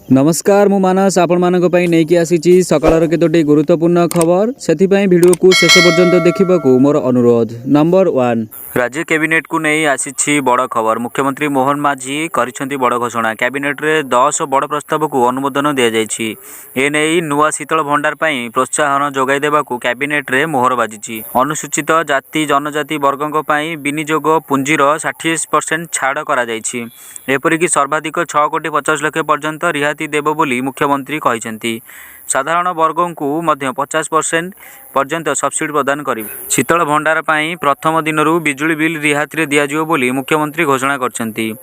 नमस्कार मु मानस आपण मानक पई नेकी आसीची सकाळर केतोटी गुरुत्वपूर्ण खबर सेथिपई वीडियो को शेष पर्यंत देखिबाकू मोर अनुरोध। नंबर 1 राज्य कैबिनेट को नहीं आसीची बड़ खबर। मुख्यमंत्री मोहन माझी करिसेंती बड़ घोषणा। कैबिनेट रे 10 बड़ प्रस्ताव को अनुमोदन दिया जायछि। ए नै नुआ शीतल भंडार पई प्रोत्साहन जोगाई देबाकू कैबिनेट रे मोहर बाजिछि। अनुसूचित जाति जनजाति वर्गों पई विनियोग पुंजीर 60% छाड़ करा जायछि। एपरिकी सर्वाधिक 6 कोटी 50 लाख पर्यंत रिहाती देव बोली मुख्यमंत्री कहिसेंती। साधारण वर्गों को मध्य 50% पर्यंत सब्सिडी प्रदान करिब। शीतल भंडार पई प्रथम दिनरू बिजुली बिल रिहाती रे दिया जिवो बोली मुख्यमंत्री घोषणा करछंती।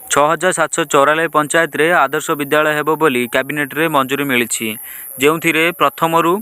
6794 पंचायत रे आदर्श विद्यालय हेबो बोली कैबिनेट रे मंजूरी मिलिछि। जेउथिरे प्रथमरू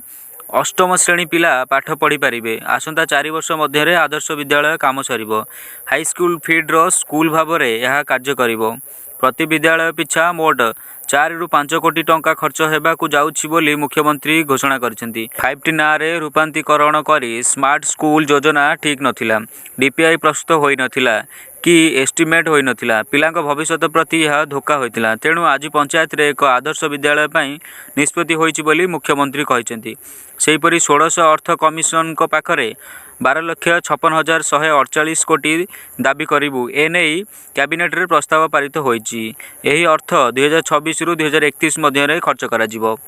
अष्टम श्रेणी पिला पाठ पढ़ी पारिबे। आसंता 4 वर्ष मध्य आदर्श विद्यालय काम सरिबो। हाईस्कूल फीड्र स्कूल भाव में यह कार्य करिबो। प्रति विद्यालय पिछा मोट 4 ରୁ 5 कोटी टंका खर्च हेबाकू जाउछि बोली मुख्यमंत्री घोषणा करछंती। 5T नारे रूपांतरीकरण करी स्मार्ट स्कूल योजना ठीक नथिला। डीपीआई प्रस्तुत होई नथिला कि एस्टिमेट होई नथिला। पिलांक भविष्य प्रति यह धोखा होइतिला। तेणु आज पंचायत रे एक आदर्श विद्यालय पई निष्पत्ति होइछि बोली मुख्यमंत्री कहिसेंती। सेहिपरि 16 अर्थ कमिशन को पाखरे 12,56,148 कोटी दाबी करिबु। एने कैबिनेट रे प्रस्ताव पारित होइछि। एही अर्थ 2026 रु 2031 मध्य खर्च करा जिवो।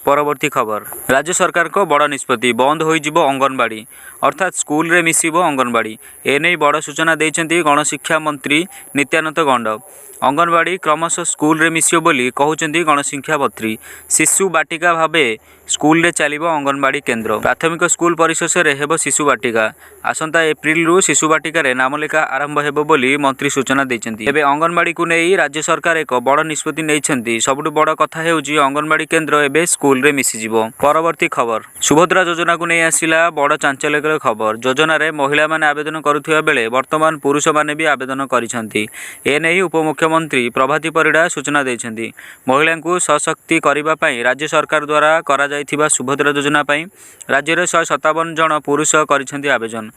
परवर्ती खबर राज्य सरकार को बड़ निष्पत्ति बंद हो अंगनवाड़ी अर्थात स्कूल रे मिसिबो अंगनवाड़ी। एने बड़ सूचना देइछंती गणशिक्षा मंत्री नित्यानंद गंड। अंगनवाड़ी क्रमशः स्कूल रे मिसियो बोली कहउछंती गणशिक्षा मंत्री। शिशु बाटिका भावे स्कूल रे चलिबो अंगनवाड़ी केन्द्र। प्राथमिक स्कूल परिसर रे हेबो शिशु बाटिका। आसंता एप्रिल रु शिशु बाटिका रे नामलेखा आरंभ हेबो बोली मंत्री सूचना देइछंती। एबे अंगनवाड़ी को नै राज्य सरकार एक बड़ निष्पत्ति नेइछंती। सबटु बड़ कथा हेउची अंगनवाड़ी केन्द्र एबे स्कूल रे मिसि जिवो। परवर्ती खबर सुभद्रा योजना को नै आसिला बड़ चांचल्यकर खबर। योजना रे महिला माने आवेदन करुथिबा बेले वर्तमान पुरुष माने भी आवेदन करिसंती। एनै उपमुख्यमंत्री प्रभाती परिडा सूचना देइछंती। महिला को सशक्ति करिबा पई राज्य सरकार द्वारा करा जाइथिबा सुभद्रा योजना पई राज्य रे 157 जन पुरुष करिसंती आवेदन।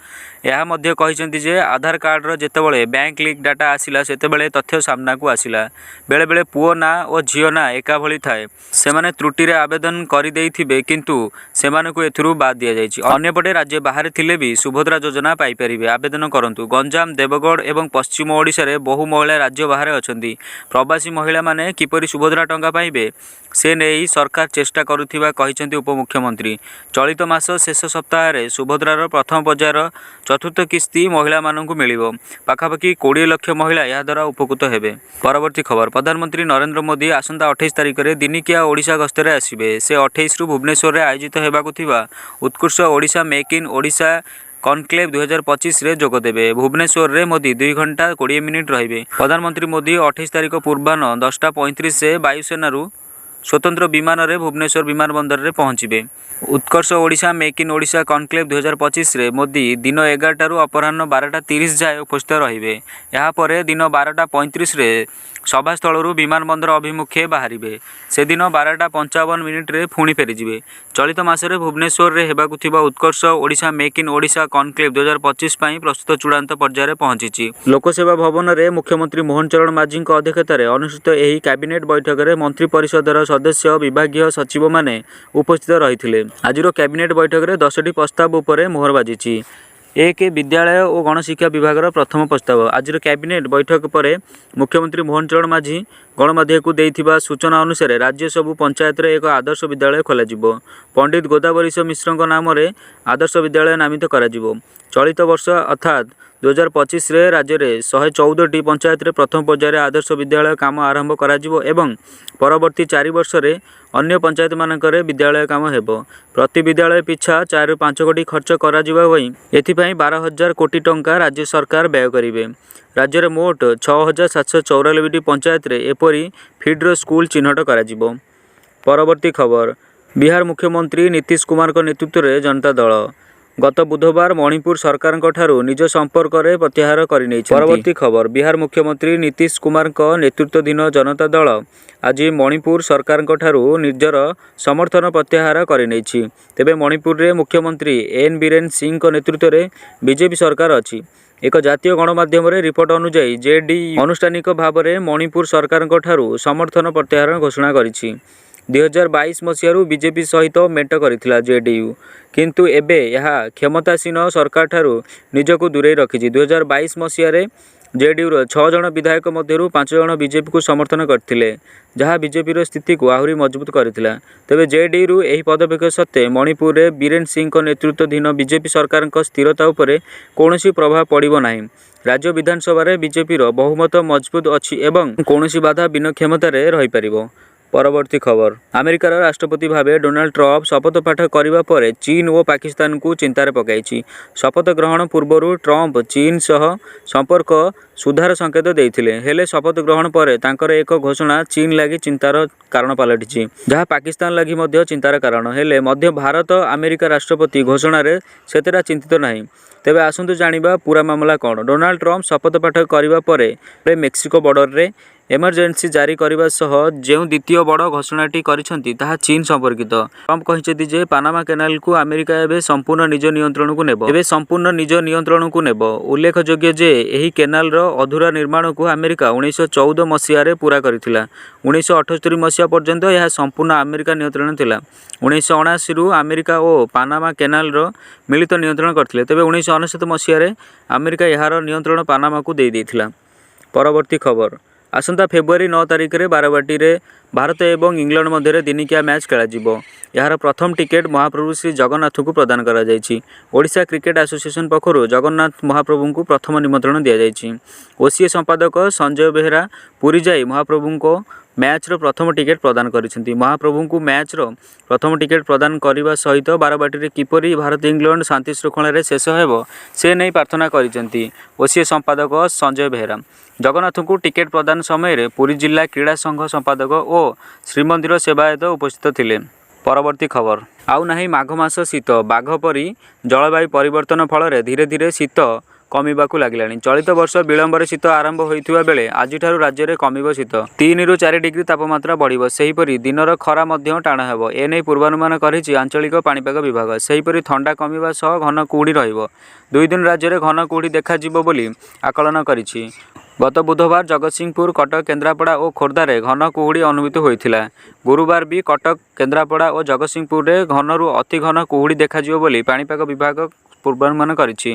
यह मध्य कहिसंती जे आधार कार्ड रो जेतेबेले बैंक लिंक डाटा आसिला सेतेबेले तथ्य सामना को आसिला। बेले बेले पुओ ना और झियो ना एका भली थाए। सेमाने त्रुटि रे आवेदन करि देइथिबे किंतु सेमाने को एथुरु बाद दिया जाइछि। अन्यपटे राज्य बाहर थिले भी सुभद्रा योजना पाई परिबे। आवेदन करंतु। गंजाम देवगढ़ एवं पश्चिम ओडिशा रे बहु महिला राज्य बाहर अछंती। प्रवासी महिला माने किपरि सुभद्रा टंका पाइबे से नेई सरकार चेष्टा करुथिबा कहिसंती उपमुख्यमंत्री। चलित मास शेष सप्ताह रे सुभद्रार प्रथम पर्यायर चतुर्थ किस्ती महिला माननकु मिलिबो। पाखापाखि 20 लाख महिला या द्वारा उपकृत हेबे। परवर्ती खबर प्रधानमंत्री नरेंद्र मोदी आसंता 28 तारिख रे दिनिकिया ओडिशा गस्तरे आसिबे। से 28 रु भुवनेश्वर रे आयोजित हेबाकु थिबा उत्कृष्ट Odisha make in Odisha conclave 2025 रे जोग देबे। भुवनेश्वर रे मोदी 2 घंटा 20 मिनिट रहिबे। प्रधानमंत्री मोदी 28 तारिख पूर्वाह्न 10:35 से वायुसेना रु स्वतंत्र विमान रे भुवनेश्वर विमानबंदर रे पहुंचीबे। Utkarsh Odisha make in Odisha conclave 2025 रे मोदी दिन 11 रु अपराह्न 12:30 जाए उपस्थित रहिबे। यहाँ पर दिन 12:35 रे सभास्थल रु विमानबंदर अभिमुखे बाहरिबे। से दिन 12:55 रे पुणी फेरीजिबे। चलित मासरे भुवनेश्वर रे हेबाकु थिबा Utkarsh Odisha make in Odisha conclave 2025 पई प्रस्तुत चूड़ांत पर्यायर पहुंचीछि। लोकसेवा भवन रे मुख्यमंत्री मोहन चरण माझी अध्यक्षता रे अनुष्ठित एही कैबिनेट बैठक रे मंत्री परिषदर सदस्य विभागीय सचिव माने उपस्थित रहिथिले। आजिरो कैबिनेट बैठक रे 10टी प्रस्ताव उपरे मोहर बाजिछि। एक विद्यालय और गणशिक्षा विभाग प्रथम प्रस्ताव। आज कैबिनेट बैठक पर मुख्यमंत्री मोहन चरण माझी गणमाध्यम को देइथिबा सूचना अनुसार राज्य सबु पंचायत रे एक आदर्श विद्यालय खोलाजिबो। पंडित गोदावरीश मिश्र नाम रे आदर्श विद्यालय नामित कराजिबो। चलित वर्ष अर्थात 2025 रे राज्य रे 114टी पंचायत रे प्रथम पर्यायर आदर्श विद्यालय काम आरंभ कराजिबो एवं परवर्ती 4 वर्ष रे अन्य पंचायत मानकरे विद्यालय काम हेबो। प्रति विद्यालय पिछा 4 ରୁ 5 कोटी खर्च कराजिबा होई एथिपई 12,000 कोटी टंका राज्य सरकार व्यय करिवे। राज्य रे मोट 6,794टी पंचायत रे एपरी फीडर स्कूल चिन्हट कराजिबो। परवर्ती खबर बिहार मुख्यमंत्री नीतीश कुमार को नेतृत्व रे जनता दल गत बुधवार मणिपुर सरकार निज संपर्क में प्रत्याहार करने। परवर्ती खबर बिहार मुख्यमंत्री नीतीश कुमार नेतृत्वाधीन जनता दल आज मणिपुर सरकार निजर समर्थन प्रत्याहार करने। तेबे मणिपुर रे मुख्यमंत्री एन बीरेन सिंह नेतृत्व में बीजेपी सरकार अच्छी। ଏକ ଜାତୀୟ ଗଣମାଧ୍ୟମ ରିପୋର୍ଟ ଅନୁଯାୟୀ ଜେଡିୟୁ ଆନୁଷ୍ଠାନିକ ଭାବରେ ମଣିପୁର ସରକାରଙ୍କ ଠାରୁ ସମର୍ଥନ ପ୍ରତ୍ୟାହାର ଘୋଷଣା କରିଛି। 2022 ମସିହାରୁ ବିଜେପି ସହିତ ମେଣ୍ଟ କରିଥିଲା ଜେଡିୟୁ, କିନ୍ତୁ ଏବେ ଏହା କ୍ଷମତାସୀନ ସରକାରଠାରୁ ନିଜକୁ ଦୂରେଇ ରଖିଛି। 2022 ମସିହାରେ ଜେଡିୟୁର 6 ଜଣ ବିଧାୟକ ମଧ୍ୟରୁ 5 ଜଣ ବିଜେପିକୁ ସମର୍ଥନ କରିଥିଲେ, ଯାହା ବିଜେପିର ସ୍ଥିତିକୁ ଆହୁରି ମଜବୁତ କରିଥିଲା। ତେବେ ଜେଡିୟୁର ଏହି ପଦକ୍ଷେପ ସତ୍ତ୍ୱେ ମଣିପୁରରେ ବୀରେନ୍ ସିଂଙ୍କ ନେତୃତ୍ୱାଧୀନ ବିଜେପି ସରକାରଙ୍କ ସ୍ଥିରତା ଉପରେ କୌଣସି ପ୍ରଭାବ ପଡ଼ିବ ନାହିଁ। ରାଜ୍ୟ ବିଧାନସଭାରେ ବିଜେପିର ବହୁମତ ମଜବୁତ ଅଛି ଏବଂ କୌଣସି ବାଧା ବିନା କ୍ଷମତାରେ ରହିପାରିବ। ପରବର୍ତ୍ତୀ ଖବର। ଆମେରିକାର ରାଷ୍ଟ୍ରପତି ଭାବେ ଡୋନାଲ୍ଡ ଟ୍ରମ୍ପ ଶପଥ ପାଠ କରିବା ପରେ ଚୀନ ଓ ପାକିସ୍ତାନକୁ ଚିନ୍ତାରେ ପକାଇଛି। ଶପଥ ଗ୍ରହଣ ପୂର୍ବରୁ ଟ୍ରମ୍ପ ଚୀନ ସହ ସମ୍ପର୍କ ସୁଧାର ସଂକେତ ଦେଇଥିଲେ, ହେଲେ ଶପଥ ଗ୍ରହଣ ପରେ ତାଙ୍କର ଏକ ଘୋଷଣା ଚୀନ ଲାଗି ଚିନ୍ତାର କାରଣ ପାଲଟିଛି, ଯାହା ପାକିସ୍ତାନ ଲାଗି ମଧ୍ୟ ଚିନ୍ତାର କାରଣ। ହେଲେ ମଧ୍ୟ ଭାରତ ଆମେରିକା ରାଷ୍ଟ୍ରପତି ଘୋଷଣାରେ ସେତେଟା ଚିନ୍ତିତ ନାହିଁ। ତେବେ ଆସନ୍ତୁ ଜାଣିବା ପୂରା ମାମଲା କ'ଣ। ଡୋନାଲ୍ଡ ଟ୍ରମ୍ପ ଶପଥ ପାଠ କରିବା ପରେ ମେକ୍ସିକୋ ବର୍ଡରରେ ଏମର୍ଜେନ୍ସି ଜାରି କରିବା ସହ ଯେଉଁ ଦ୍ୱିତୀୟ ବଡ଼ ଘୋଷଣାଟି କରିଛନ୍ତି ତାହା ଚୀନ ସମ୍ପର୍କିତ। ଟ୍ରମ୍ପ କହିଛନ୍ତି ଯେ ପାନାମା କେନାଲକୁ ଆମେରିକା ଏବେ ସମ୍ପୂର୍ଣ୍ଣ ନିଜ ନିୟନ୍ତ୍ରଣକୁ ନେବ। ଉଲ୍ଲେଖଯୋଗ୍ୟ ଯେ ଏହି କେନାଲର ଅଧୁରା ନିର୍ମାଣକୁ ଆମେରିକା 1914 ମସିହାରେ ପୂରା କରିଥିଲା। 1978 ମସିହା ପର୍ଯ୍ୟନ୍ତ ଏହା ସମ୍ପୂର୍ଣ୍ଣ ଆମେରିକା ନିୟନ୍ତ୍ରଣ ଥିଲା। 1979ରୁ ଆମେରିକା ଓ ପାନାମା କେନାଲର ମିଳିତ ନିୟନ୍ତ୍ରଣ କରିଥିଲେ। ତେବେ 1999 ମସିହାରେ ଆମେରିକା ଏହାର ନିୟନ୍ତ୍ରଣ ପାନାମାକୁ ଦେଇଥିଲା। ପରବର୍ତ୍ତୀ ଖବର। ଆସନ୍ତା ଫେବୃଆରୀ 9 ତାରିଖରେ ବାରବାଟୀରେ ଭାରତ ଏବଂ ଇଂଲଣ୍ଡ ମଧ୍ୟରେ ଦିନିକିଆ ମ୍ୟାଚ୍ ଖେଳାଯିବ। ଏହାର ପ୍ରଥମ ଟିକେଟ୍ ମହାପ୍ରଭୁ ଶ୍ରୀ ଜଗନ୍ନାଥଙ୍କୁ ପ୍ରଦାନ କରାଯାଇଛି। ଓଡ଼ିଶା କ୍ରିକେଟ୍ ଆସୋସିଏସନ୍ ପକ୍ଷରୁ ଜଗନ୍ନାଥ ମହାପ୍ରଭୁଙ୍କୁ ପ୍ରଥମ ନିମନ୍ତ୍ରଣ ଦିଆଯାଇଛି। ଓସିଏ ସମ୍ପାଦକ ସଞ୍ଜୟ ବେହେରା ପୁରୀ ଯାଇ ମହାପ୍ରଭୁଙ୍କ ମ୍ୟାଚ୍ର ପ୍ରଥମ ଟିକେଟ୍ ପ୍ରଦାନ କରିଛନ୍ତି। ମହାପ୍ରଭୁଙ୍କୁ ମ୍ୟାଚ୍ର ପ୍ରଥମ ଟିକେଟ୍ ପ୍ରଦାନ କରିବା ସହିତ ବାରବାଟୀରେ କିପରି ଭାରତ ଇଂଲଣ୍ଡ ଶାନ୍ତି ଶୃଙ୍ଖଳାରେ ଶେଷ ହେବ ସେ ନେଇ ପ୍ରାର୍ଥନା କରିଛନ୍ତି ଓସିଏ ସମ୍ପାଦକ ସଞ୍ଜୟ ବେହେରା। ଜଗନ୍ନାଥଙ୍କୁ ଟିକେଟ୍ ପ୍ରଦାନ ସମୟରେ ପୁରୀ ଜିଲ୍ଲା କ୍ରୀଡ଼ା ସଂଘ ସମ୍ପାଦକ ଓ ଶ୍ରୀମନ୍ଦିର ସେବାୟତ ଉପସ୍ଥିତ ଥିଲେ। ପରବର୍ତ୍ତୀ ଖବର। ଆଉ ନାହିଁ ମାଘ ମାସ ଶୀତ। ବାଘ ପରି ଜଳବାୟୁ ପରିବର୍ତ୍ତନ ଫଳରେ ଧୀରେ ଧୀରେ ଶୀତ କମିବାକୁ ଲାଗିଲାଣି। ଚଳିତ ବର୍ଷ ବିଳମ୍ବରେ ଶୀତ ଆରମ୍ଭ ହୋଇଥିବା ବେଳେ ଆଜିଠାରୁ ରାଜ୍ୟରେ କମିବ ଶୀତ। 3ରୁ 4 ଡିଗ୍ରୀ ତାପମାତ୍ରା ବଢ଼ିବ। ସେହିପରି ଦିନର ଖରା ମଧ୍ୟ ଟାଣ ହେବ। ଏନେଇ ପୂର୍ବାନୁମାନ କରିଛି ଆଞ୍ଚଳିକ ପାଣିପାଗ ବିଭାଗ। ସେହିପରି ଥଣ୍ଡା କମିବା ସହ ଘନ କୁହୁଡ଼ି ରହିବ। 2 ଦିନ ରାଜ୍ୟରେ ଘନ କୁହୁଡ଼ି ଦେଖାଯିବ ବୋଲି ଆକଳନ କରିଛି। ଗତ ବୁଧବାର ଜଗତସିଂହପୁର, କଟକ, କେନ୍ଦ୍ରାପଡ଼ା ଓ ଖୋର୍ଦ୍ଧାରେ ଘନ କୁହୁଡ଼ି ଅନୁଭୂତ ହୋଇଥିଲା। ଗୁରୁବାର ବି କଟକ, କେନ୍ଦ୍ରାପଡ଼ା ଓ ଜଗତସିଂହପୁରରେ ଘନରୁ ଅତି ଘନ କୁହୁଡ଼ି ଦେଖାଯିବ ବୋଲି ପାଣିପାଗ ବିଭାଗ ପୂର୍ବାନୁମାନ କରିଛି।